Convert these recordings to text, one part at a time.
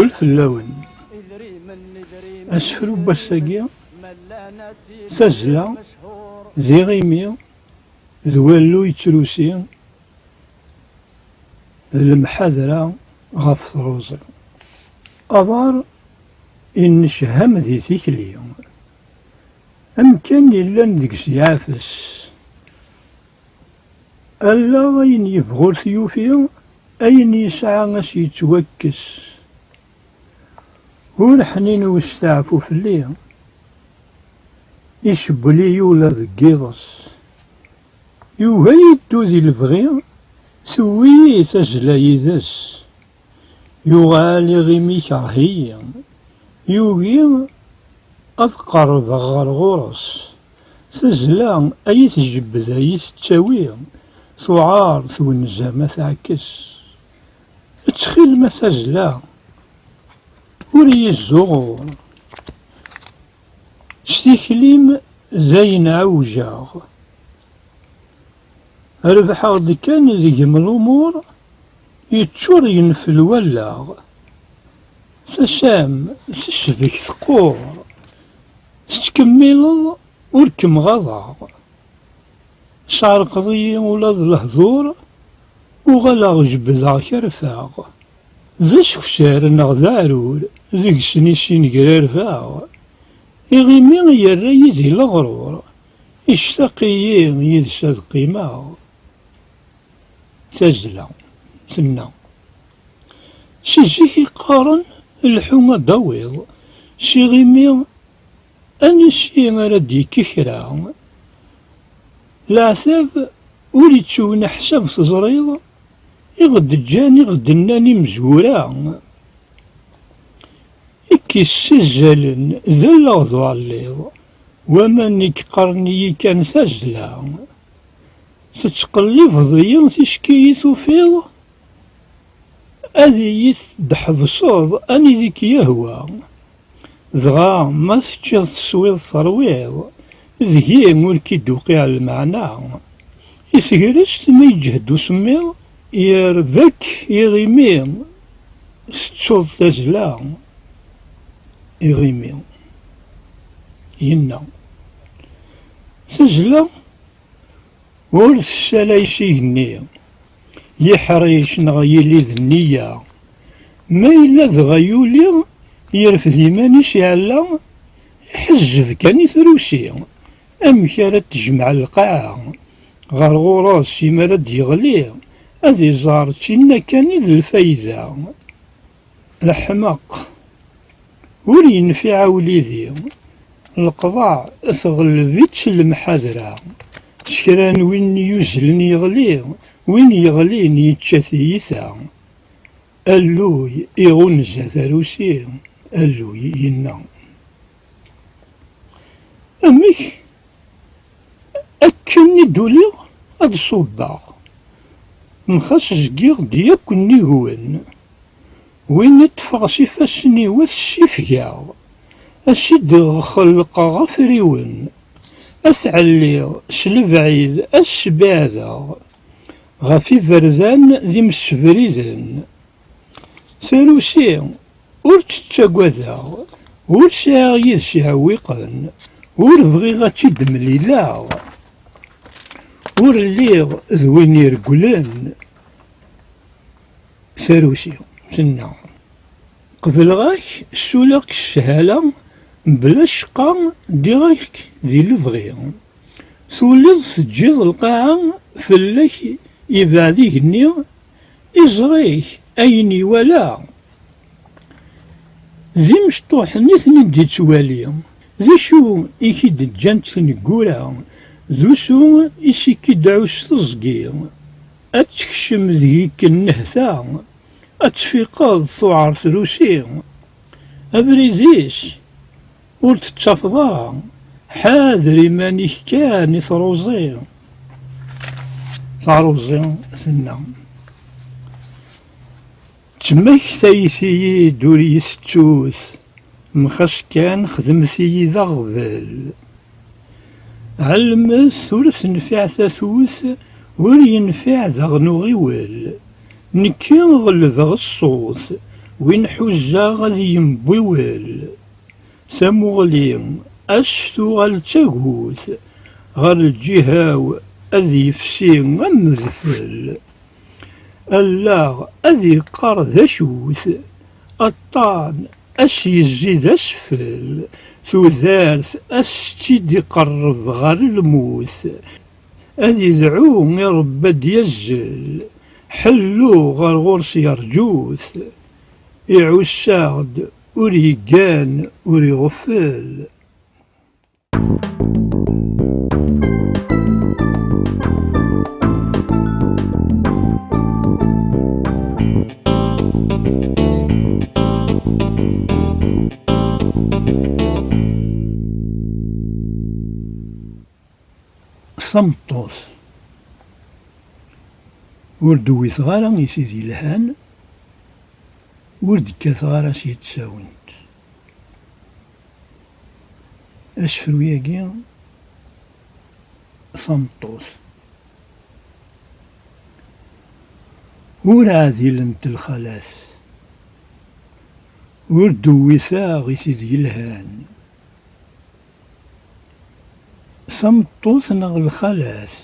زلف اللون أسفل بساقيا تزلا ذي غيمي ذوالو يتروسي المحاذرة غف ثروزي أضار إن شهم ذي ثيكلي أمكان يلان ديك سيعافس ألا غين يبغور ثيوفيا أين يسعى غاس يتوكس والحنين واستعفو في الليل يشبلي يولد قيضس يوها يدو ذي البغي سوي تزلا يدس يغالي غيمي كرهيا يوغي أذقرب غرغورس تزلا أي تجبد أي تتاوي ثعار ثونزا ما تعكس تخيل ما تزلا وري الزغور شتيكليم زين عوجاغ ربحا كان ذيهم الأمور يتشور ينفل ولاغ سسام سشبك ثقور ستكمل وركم غضا شعر قضية ولاد الهذور وغلاغ جبذا كرفاغ ذاش فشار نغذارور ذيك سنيسين قرارفاغ يغيمي يرى يدي الغرور يشتاقيين يدسى القيمة تزلا سنا سيزيك قارن الحومة داويض شي غيمي أنسي غردي كيكرا العذاب ولي تشوفنا حساب تزريض يغد جاني غدناني مزورا إكي السجل ذا اللغض عليض ومانك قرني كان تزلا تتقلب ضيا تشكي توفيض أذي يتدحب صوض أني ذيك يهوى ذغا ما تشيض تسويض ثرويض ذهي مولكي دوقي على المعنى يسجرس ما يجهد وسميض يربك يغيمي ستشوض تزلا يغيمي ينا تزلا ورث السلايسي هني يحريش نغيلي ذنية ما إلا ذغيولي يرفد يمانيش يعلا يحزف كان يثروسي أمك تجمع القاعة غار غراس يما راد يغلي هذي زارت سينا كان ذي الفايدة الحماق ولي ينفع وليدي القضاء تغلبيتش المحاذرة شكران وين يزلن يغلي وين يغلين يتشاثيثا اللوي يغنزا ثروسي اللوي ينا أمك أكني دولي هاد صوباغ نخص زقيغ دياك النيهوان وين تفغسي فاسني والسيفيا أسيد خلق غفريون أثعلي سلبعيد أسباذا غفي فردان ذي مسفريدن ثروسي ور تتاكواذا ور ساعة يدسها ويقن ور بغيغا تيدمليلا ور ليغ ذوين يرقلن ثروسي سنا قبل غاك سولاك السهالة بلا شقا ديغاك ذي لبغي تولد تجيض القاعة فلاك يبعديك النيغ إزريك أيني ولا ذي مشطوح نثني دي توالي ذي شو إيكيد جانت نقورا ذو سو إسيكي دعوس تزقي أتكشم ذيك النهثا أتفيقظ ثعر ثلوسي أبريديس ور تتفضا حاذر مانيك كان ثروزي ثنا تماك ثايثي دوري ستوث مخاش كان خدمتي ذا غبل علمت ثلث نفع ثاثوث ور ينفع ذا غنوغيول نكي غلبغ الصوت وين حجة غادي ينبويول ثمغلي أشتو غالتاغوث غار الجهاو أذي يفسي غمذفل اللاغ أذي قار ذا شوث الطان أش يزيد أسفل ثوثارث أش تيدي قرب غار الموث أذي ذعو يربد يزل حلو غار غرس يرجوث يعوساغد وريقان وريغفل ثمطوث ور دويث غارا يسيدي لهان ور دكات غارا سيتساونت أسفل ياكي ثمطوث ور عاذلنت الخلاص ور دويثا غيسيدي لهان ثمطوث نغ الخلاص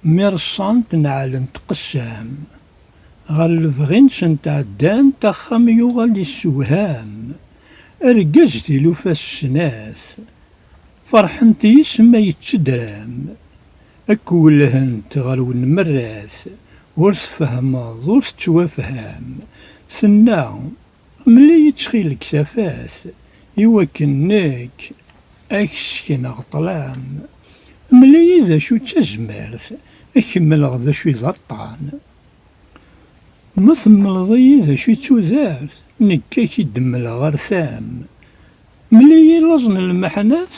مرصانت نعلنت قسام غال الفغنس نتعدان تخم يغال السوهام رقزتي لوفا السناث فرحنت يسما يتشدرام أكولهنت غالون مراث ورث فهماض ورث توافهام ثنا ملي يتخيلك ثفاث يوكنك أكسكن أغطلام ملي ذا شو تزمرث أكمل غذا شو ذطان مثمل ذا شو تودارث نكاكي دمل غرثام ملي لزن المحنات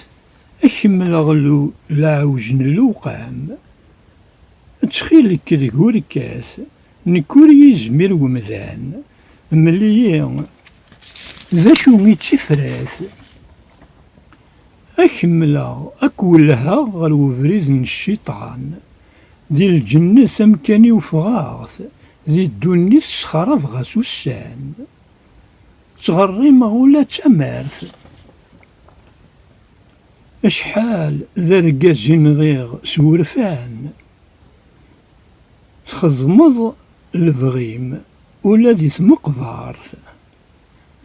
أكمل غلو لاوجن لوقام تخيلك كذا كوركاس نكوري يزمير ومذان ملي ذا شو ميتسفراث أكمل أكولها غير وفريز من الشيطان ذي الجنة سمكاني وفغاغث ذي الدنيا سخرف غاس وسان تغري مغولا تمارث أشحال ذا رقازين غيغ سورفان تخدمض البغيم ولا ذي ثمقبارث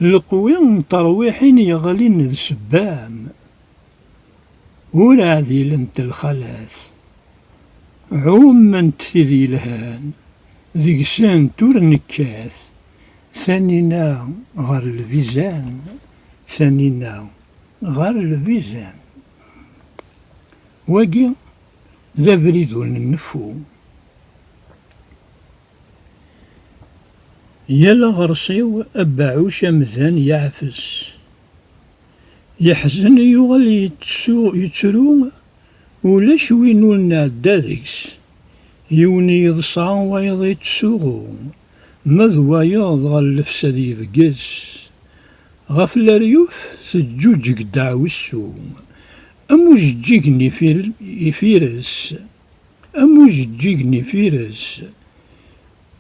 القوي مطرويحين يغلين ذي سبام ور عذيلنت الخلاص عومنت ذي الهان ذي قسان تور نكاث ثانينا غار الفيزان ثانينا غار الفيزان واقي ذا بريدون النفو يلا غرسيو أبعوش أمذان يعفس يحزن يغلي يتسرو ولا شوين ولنا دادكس يوني يضصع ويض يتسوغو مذوا يض غالفسد يبقس غف الريوف سجوج قدع وسو أمو جيجني يفيرس أمو جيجني فيرس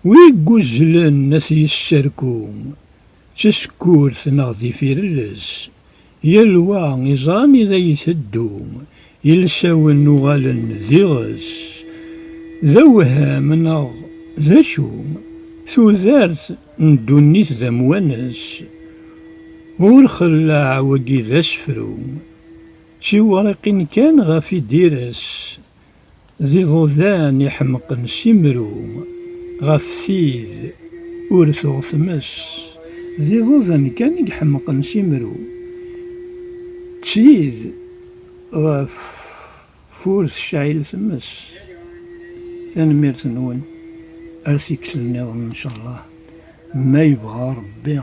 ويقوزلن نثي السركو تسكور ثنغذي فيرلس يلوى نظامي ذا يثدو يلساون نغالن ذي غس ذوها منغ ذا شو ثوثارث ندونيث ذا موانس ور خلاع وقي ذا سفرو شي ورقين كان غافي ديرس ذي ضوذان يحمقن سمرو غاف ثيذ ورثو ثمس ذي ضوذان كان يحمقن سمرو تشيذ غاف فورس الشعيل ثمس. تنميرت نون أرثيك النظام إن شاء الله ما يبغى ربي.